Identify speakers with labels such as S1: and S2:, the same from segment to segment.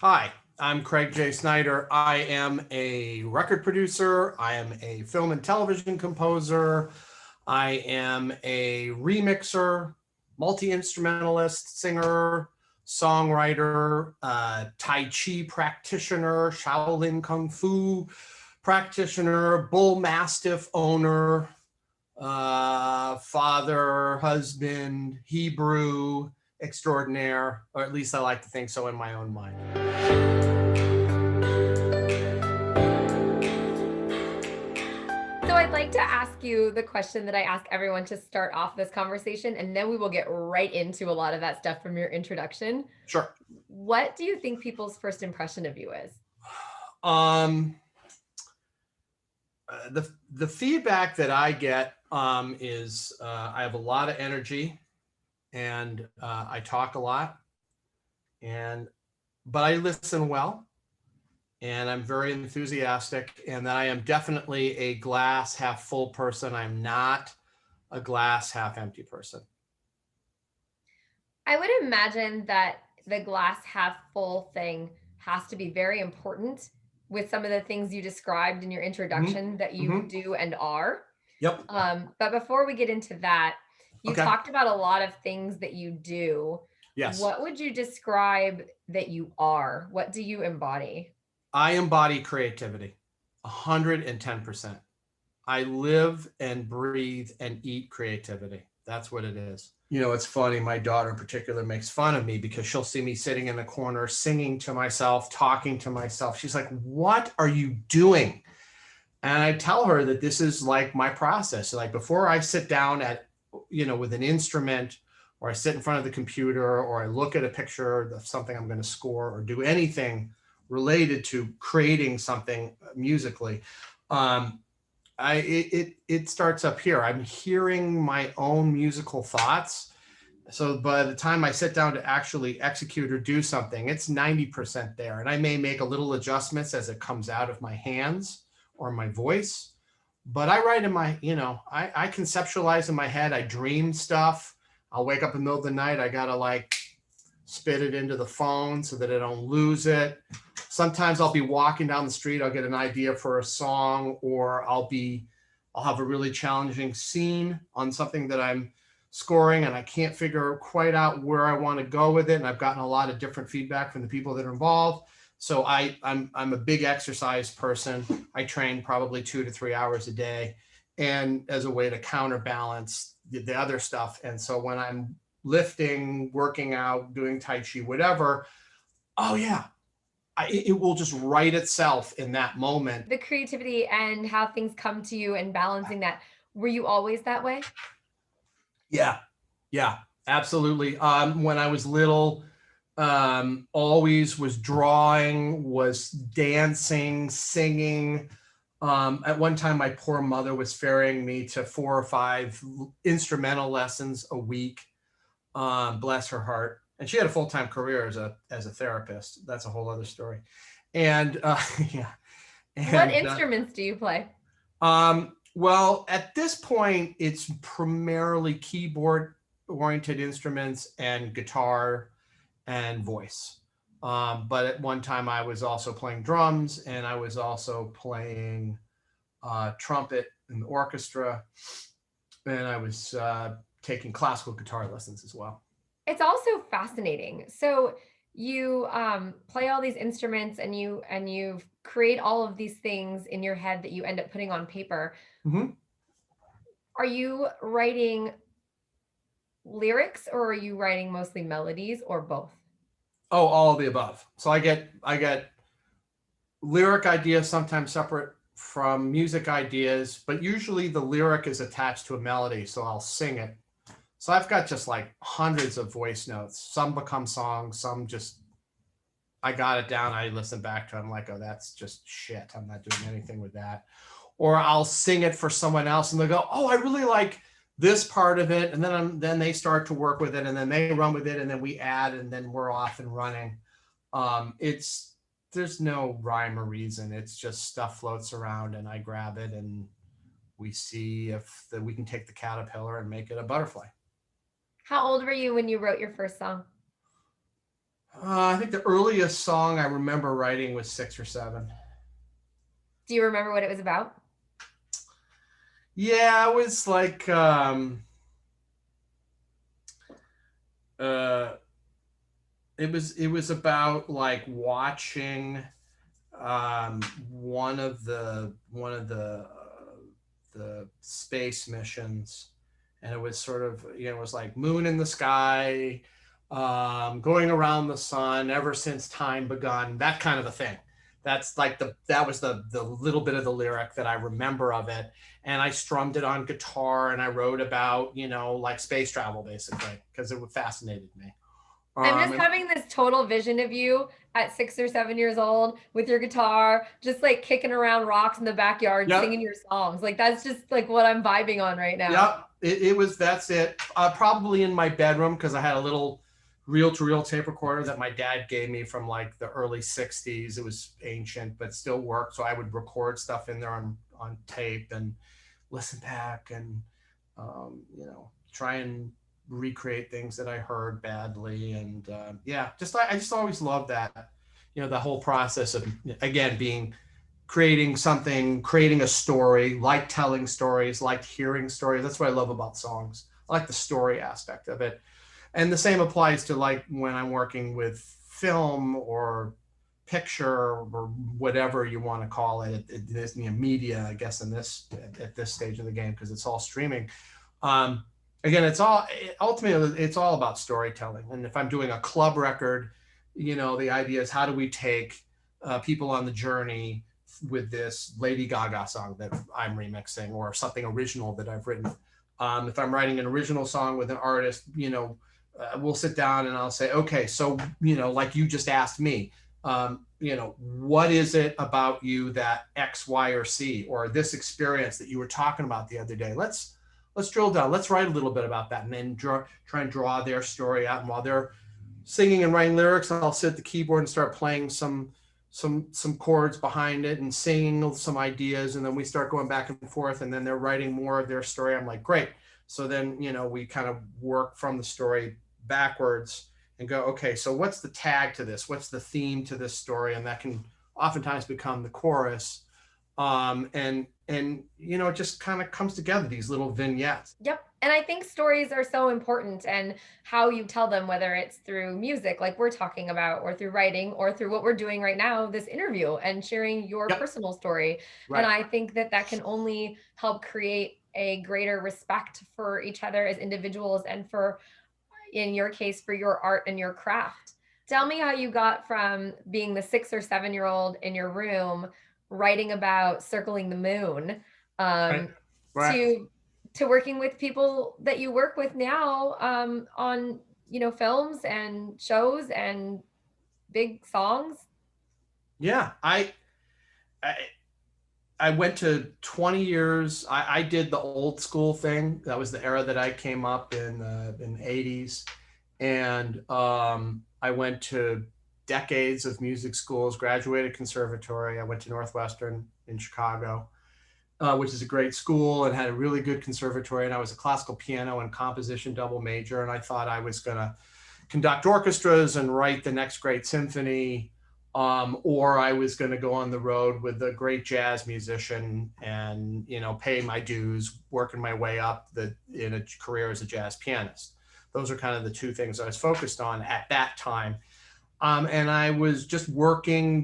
S1: Hi, I'm Craig J. Snider. I am a record producer. I am a film and television composer. I am a remixer, multi-instrumentalist, singer, songwriter, Tai Chi practitioner, Shaolin Kung Fu practitioner, bull mastiff owner, father, husband, Hebrew extraordinaire, or at least I like to think so in my own mind.
S2: So I'd like to ask you the question that I ask everyone to start off this conversation, and then we will get right into a lot of that stuff from your introduction.
S1: Sure.
S2: What do you think people's first impression of you is?
S1: Um, the feedback that I get is I have a lot of energy, and I talk a lot, and but I listen well, and I'm very enthusiastic, and that I am definitely a glass half full person. I'm not a glass half empty person.
S2: I would imagine that the glass half full thing has to be very important with some of the things you described in your introduction that you
S1: Mm-hmm.
S2: do and are.
S1: Yep.
S2: But before we get into that, you
S1: Okay.
S2: talked about a lot of things that you do.
S1: Yes.
S2: What would you describe that you are? What do you embody?
S1: I embody creativity 110%. I live and breathe and eat creativity. That's what it is. You know, it's funny. My daughter in particular makes fun of me because she'll see me sitting in the corner, singing to myself, talking to myself. She's like, "What are you doing?" And I tell her that this is like my process. Like before I sit down with an instrument, or I sit in front of the computer, or I look at a picture of something I'm going to score or do anything related to creating something musically. Um, it starts up here. I'm hearing my own musical thoughts. So by the time I sit down to actually execute or do something, it's 90% there. And I may make a little adjustments as it comes out of my hands or my voice. But I write in I conceptualize in my head. I dream stuff. I'll wake up in the middle of the night. I got to like spit it into the phone so that I don't lose it. Sometimes I'll be walking down the street. I'll get an idea for a song, or I'll have a really challenging scene on something that I'm scoring, and I can't figure quite out where I want to go with it. And I've gotten a lot of different feedback from the people that are involved. So I'm a big exercise person. I train probably 2 to 3 hours a day, and as a way to counterbalance the other stuff. And so when I'm lifting, working out, doing Tai Chi, whatever, oh yeah, it will just write itself in that moment.
S2: The creativity and how things come to you and balancing that. Were you always that way?
S1: Yeah, yeah, absolutely. When I was little, always was drawing, was dancing, singing. At one time, my poor mother was ferrying me to 4 or 5 instrumental lessons a week. Bless her heart. And she had a full-time career as a therapist. That's a whole other story. And yeah.
S2: What
S1: And
S2: instruments do you play?
S1: well, at this point, it's primarily keyboard oriented instruments and guitar and voice. But at one time, I was also playing drums, and I was also playing trumpet in the orchestra, and I was taking classical guitar lessons as well.
S2: It's also fascinating. So you play all these instruments and you create all of these things in your head that you end up putting on paper.
S1: Mm-hmm.
S2: Are you writing lyrics or are you writing mostly melodies or both?
S1: Oh, all of the above. So I get lyric ideas sometimes separate from music ideas, but usually the lyric is attached to a melody, so I'll sing it. So I've got just like hundreds of voice notes. Some become songs, some just I got it down. I listen back to it. I'm like, oh, that's just shit. I'm not doing anything with that. Or I'll sing it for someone else and they'll go, oh, I really like this part of it. And then they start to work with it, and then they run with it, and then we add, and then we're off and running. There's no rhyme or reason. It's just stuff floats around and I grab it and we see if we can take the caterpillar and make it a butterfly.
S2: How old were you when you wrote your first song?
S1: I think the earliest song I remember writing was 6 or 7.
S2: Do you remember what it was about?
S1: Yeah, it was like uh, it was about like watching one of the space missions, and it was sort of, it was like moon in the sky, going around the sun ever since time begun, that kind of a thing. That's like that was the little bit of the lyric that I remember of it, and I strummed it on guitar and I wrote about, like space travel basically because it fascinated me.
S2: I'm just
S1: And
S2: having this total vision of you at 6 or 7 years old with your guitar, just like kicking around rocks in the backyard,
S1: yep,
S2: singing your songs. Like that's just like what I'm vibing on right now.
S1: yep, it was, that's it. Probably in my bedroom because I had a little reel-to-reel tape recorder that my dad gave me from like the early 60s. It was ancient but still worked, so I would record stuff in there on tape and listen back and try and recreate things that I heard badly. And yeah, I just always loved that, the whole process of, again, being creating something, creating a story, like telling stories, like hearing stories. That's what I love about songs. I like the story aspect of it. And the same applies to like when I'm working with film or picture or whatever you want to call it. It is media, I guess, in this at this stage of the game because it's all streaming. Um, Again, ultimately it's all about storytelling. And if I'm doing a club record, the idea is how do we take people on the journey with this Lady Gaga song that I'm remixing or something original that I've written. If I'm writing an original song with an artist, we'll sit down and I'll say, okay, so, like you just asked me, what is it about you that X, Y, or C, or this experience that you were talking about the other day? Let's drill down. Let's write a little bit about that, and then try and draw their story out. And while they're singing and writing lyrics, I'll sit at the keyboard and start playing some chords behind it and singing some ideas, and then we start going back and forth, and then they're writing more of their story. I'm like, great. So then, we kind of work from the story backwards and go, okay, so what's the tag to this? What's the theme to this story? And that can oftentimes become the chorus. And it just kind of comes together, these little vignettes.
S2: Yep. And I think stories are so important, and how you tell them, whether it's through music, like we're talking about, or through writing, or through what we're doing right now, this interview, and sharing your
S1: Yep.
S2: personal story. And
S1: Right.
S2: I think that that can only help create a greater respect for each other as individuals, and for, in your case, for your art and your craft. Tell me how you got from being the 6 or 7 year old in your room writing about circling the moon,
S1: Right.
S2: um,
S1: Right.
S2: to working with people that you work with now, on films and shows and big songs.
S1: Yeah. I I went to 20 years. I did the old school thing. That was the era that I came up in the 80s. And I went to decades of music schools, graduated conservatory. I went to Northwestern in Chicago, which is a great school and had a really good conservatory. And I was a classical piano and composition double major. And I thought I was going to conduct orchestras and write the next great symphony, or I was going to go on the road with a great jazz musician and pay my dues, working my way up in a career as a jazz pianist. Those are kind of the two things I was focused on at that time. And I was just working,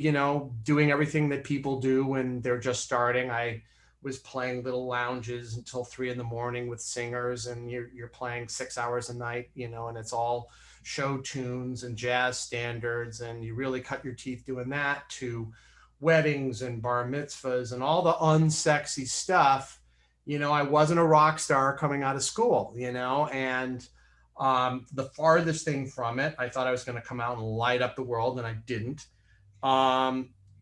S1: doing everything that people do when they're just starting. I was playing little lounges until 3 a.m. with singers, and you're playing 6 hours a night, and it's all show tunes and jazz standards, and you really cut your teeth doing that, to weddings and bar mitzvahs and all the unsexy stuff. I wasn't a rock star coming out of school, and the farthest thing from it, I thought I was going to come out and light up the world, and I didn't.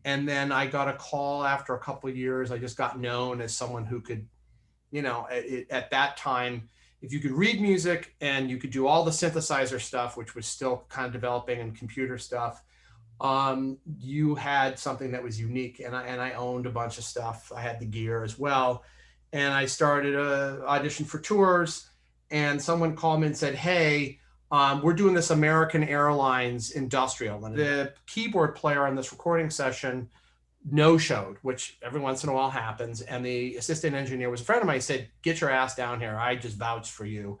S1: And then I got a call after a couple of years. I just got known as someone who could, at that time, if you could read music and you could do all the synthesizer stuff, which was still kind of developing, and computer stuff, you had something that was unique. And I owned a bunch of stuff. I had the gear as well. And I started a audition for tours, and someone called me and said, hey, We're doing this American Airlines industrial, and the keyboard player on this recording session no-showed, which every once in a while happens. And the assistant engineer was a friend of mine. He said, "Get your ass down here. I just vouched for you."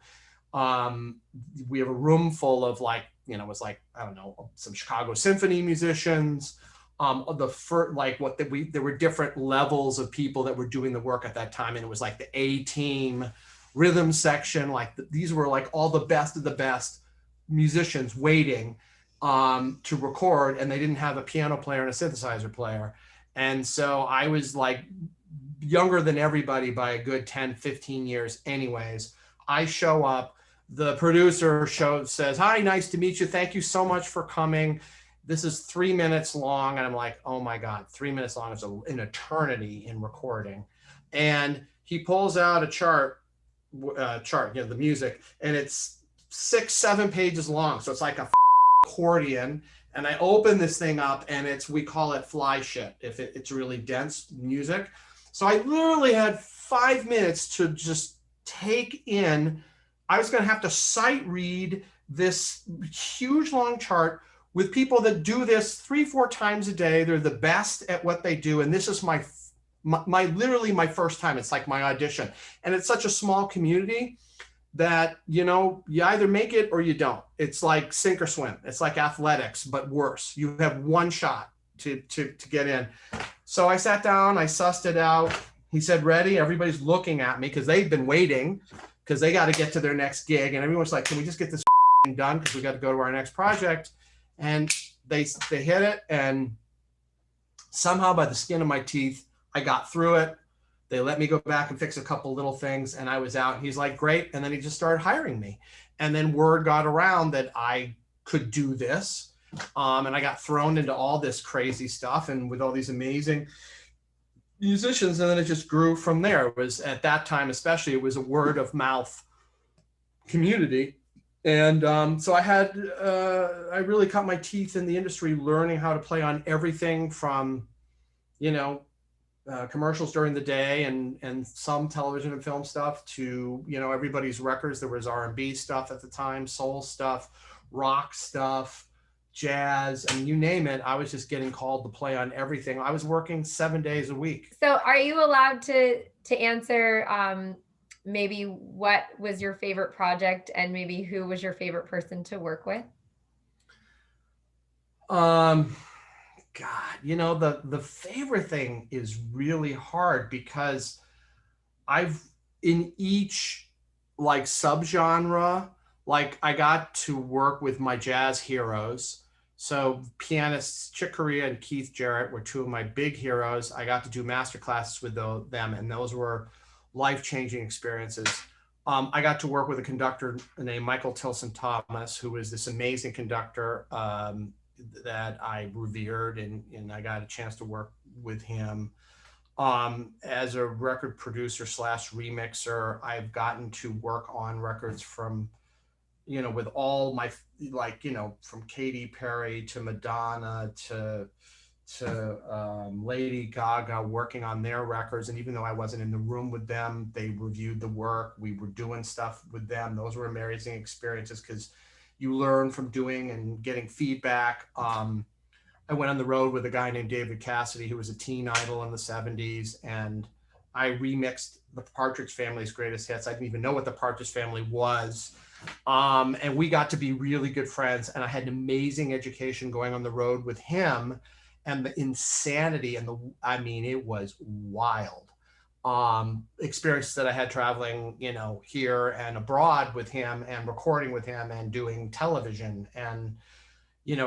S1: We have a room full of like, it was like, I don't know, some Chicago symphony musicians. There were different levels of people that were doing the work at that time. And it was like the A team rhythm section. These were like all the best of the best musicians waiting to record, and they didn't have a piano player and a synthesizer player. And so I was like younger than everybody by a good 10, 15 years anyways. I show up, the producer says, "Hi, nice to meet you. Thank you so much for coming. This is 3 minutes long." And I'm like, oh my God, 3 minutes long is an eternity in recording. And he pulls out a chart, the music, and it's 6, 7 pages long. So it's like a accordion. And I open this thing up, and we call it fly shit if it's really dense music. So I literally had 5 minutes to just take in. I was going to have to sight read this huge long chart with people that do this 3-4 times a day. They're the best at what they do. And this is my literally my first time. It's like my audition. And it's such a small community that, you either make it or you don't. It's like sink or swim. It's like athletics, but worse. You have one shot to get in. So I sat down, I sussed it out. He said, "Ready?" Everybody's looking at me because they've been waiting because they got to get to their next gig. And everyone's like, "Can we just get this done? Because we got to go to our next project." And they hit it. And somehow by the skin of my teeth, I got through it. They let me go back and fix a couple little things, and I was out. And he's like, "Great." And then he just started hiring me. And then word got around that I could do this. And I got thrown into all this crazy stuff and with all these amazing musicians. And then it just grew from there. It was at that time, especially, it was a word of mouth community. And so I really cut my teeth in the industry, learning how to play on everything from, commercials during the day and some television and film stuff to, everybody's records. There was R&B stuff at the time, soul stuff, rock stuff, jazz, and you name it. I was just getting called to play on everything. I was working 7 days a week.
S2: So are you allowed to answer maybe what was your favorite project and maybe who was your favorite person to work with?
S1: God, the favorite thing is really hard because in each like subgenre, like I got to work with my jazz heroes. So pianists Chic Corea and Jarrett were two of my big heroes. I got to do master classes with them, and those were life-changing experiences. I got to work with a conductor named Michael Tilson Thomas, who was this amazing conductor that I revered, and I got a chance to work with him. As a record producer / remixer, I've gotten to work on records from, with all my, from Katy Perry to Madonna to Lady Gaga, working on their records. And even though I wasn't in the room with them, they reviewed the work. We were doing stuff with them. Those were amazing experiences because you learn from doing and getting feedback. I went on the road with a guy named David Cassidy, who was a teen idol in the 70s. And I remixed the Partridge Family's greatest hits. I didn't even know what the Partridge Family was. And we got to be really good friends. And I had an amazing education going on the road with him, and the insanity and it was wild. Experiences that I had traveling, here and abroad with him and recording with him and doing television and,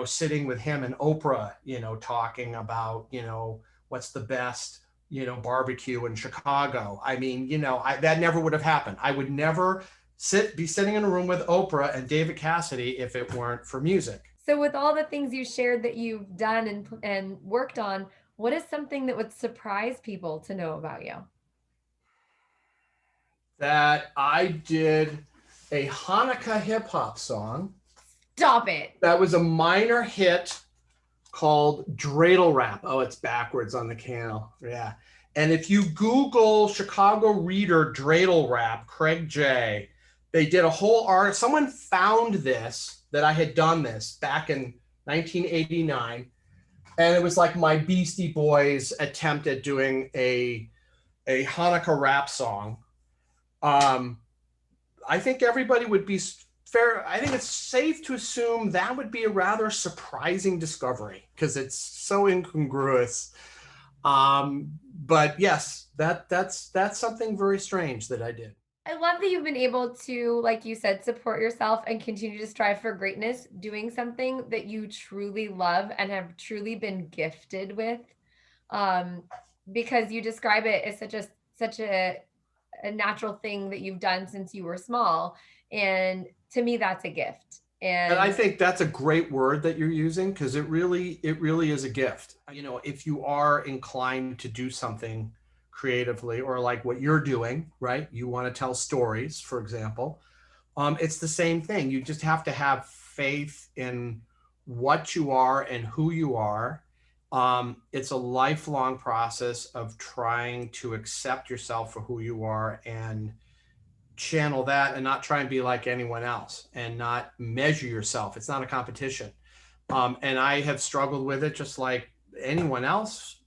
S1: sitting with him and Oprah, talking about, what's the best, barbecue in Chicago. That never would have happened. I would never be sitting in a room with Oprah and David Cassidy if it weren't for music.
S2: So with all the things you shared that you've done and worked on, what is something that would surprise people to know about you?
S1: That I did a Hanukkah hip hop song.
S2: Stop it.
S1: That was a minor hit called Dreidel Rap. Oh, it's backwards on the can. Yeah. And if you Google Chicago Reader Dreidel Rap, Craig J., They did a whole art. Someone found this, that I had done this back in 1989. And it was like my Beastie Boys attempt at doing a Hanukkah rap song. I think everybody would be fair. I think it's safe to assume that would be a rather surprising discovery because it's so incongruous. But yes, that's something very strange that I did.
S2: I love that you've been able to, like you said, support yourself and continue to strive for greatness, doing something that you truly love and have truly been gifted with. Um, because you describe it as such a natural thing that you've done since you were small. And to me, that's a gift.
S1: And I
S2: And
S1: think that's a great word that you're using because it really is a gift. You know, if you are inclined to do something creatively or like what you're doing, right? You want to tell stories, for example. It's the same thing. You just have to have faith in what you are and who you are. It's a lifelong process of trying to accept yourself for who you are and channel that and not try and be like anyone else and not measure yourself. It's not a competition. And I have struggled with it just like anyone else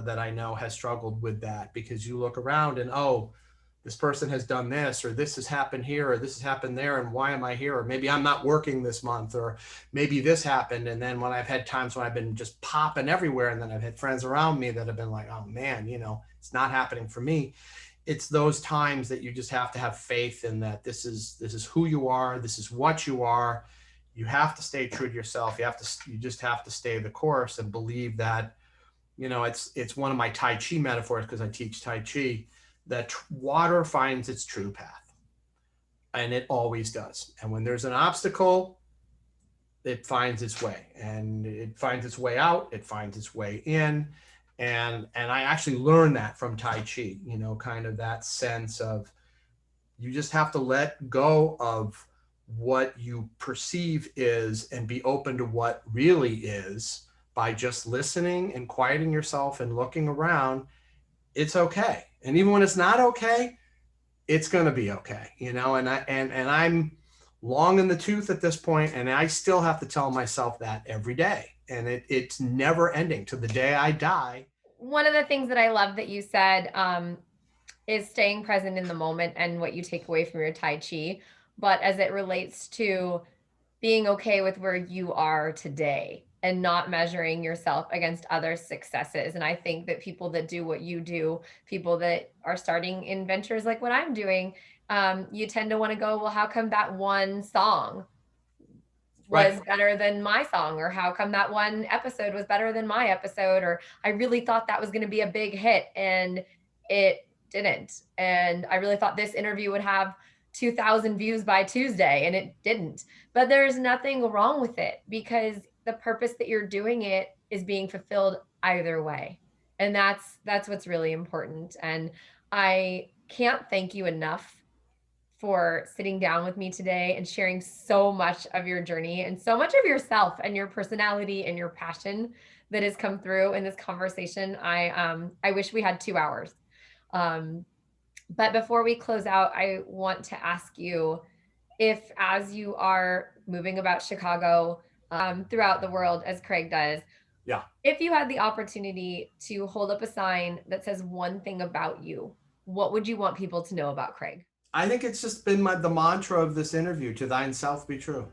S1: that I know has struggled with that because you look around and, oh, this person has done this, or this has happened here, or this has happened there, and why am I here? Or maybe I'm not working this month, or maybe this happened. And then when I've had times when I've been just popping everywhere, and then I've had friends around me that have been like, oh man, you know, it's not happening for me. It's those times that you just have to have faith in that this is who you are, this is what you are. You have to stay true to yourself. You just have to stay the course and believe that, you know, it's one of my Tai Chi metaphors because I teach Tai Chi, that water finds its true path, and it always does. And when there's an obstacle, it finds its way, and it finds its way out, it finds its way in. And I actually learned that from Tai Chi, you know, kind of that sense of you just have to let go of what you perceive is and be open to what really is by just listening and quieting yourself and looking around. It's okay. And even when it's not okay, it's going to be okay, you know. And I'm long in the tooth at this point, and I still have to tell myself that every day, and it's never ending to the day I die.
S2: one of the things that I love that you said is staying present in the moment and what you take away from your Tai Chi. But as it relates to being okay with where you are today and not measuring yourself against other successes. And I think that people that do what you do, people that are starting in ventures like what I'm doing, you tend to want to go, well, how come that one song
S1: Right.
S2: was better than my song? Or how come that one episode was better than my episode? Or I really thought that was going to be a big hit and it didn't. And I really thought this interview would have 2,000 views by Tuesday and it didn't. But there's nothing wrong with it because the purpose that you're doing it is being fulfilled either way. And that's what's really important. And I can't thank you enough for sitting down with me today and sharing so much of your journey and so much of yourself and your personality and your passion that has come through in this conversation. I wish we had 2 hours. Um, but before we close out, I want to ask you if, as you are moving about Chicago, throughout the world, as Craig does,
S1: Yeah.
S2: if you had the opportunity to hold up a sign that says one thing about you, what would you want people to know about Craig?
S1: I think it's just been the mantra of this interview: to thine self be true.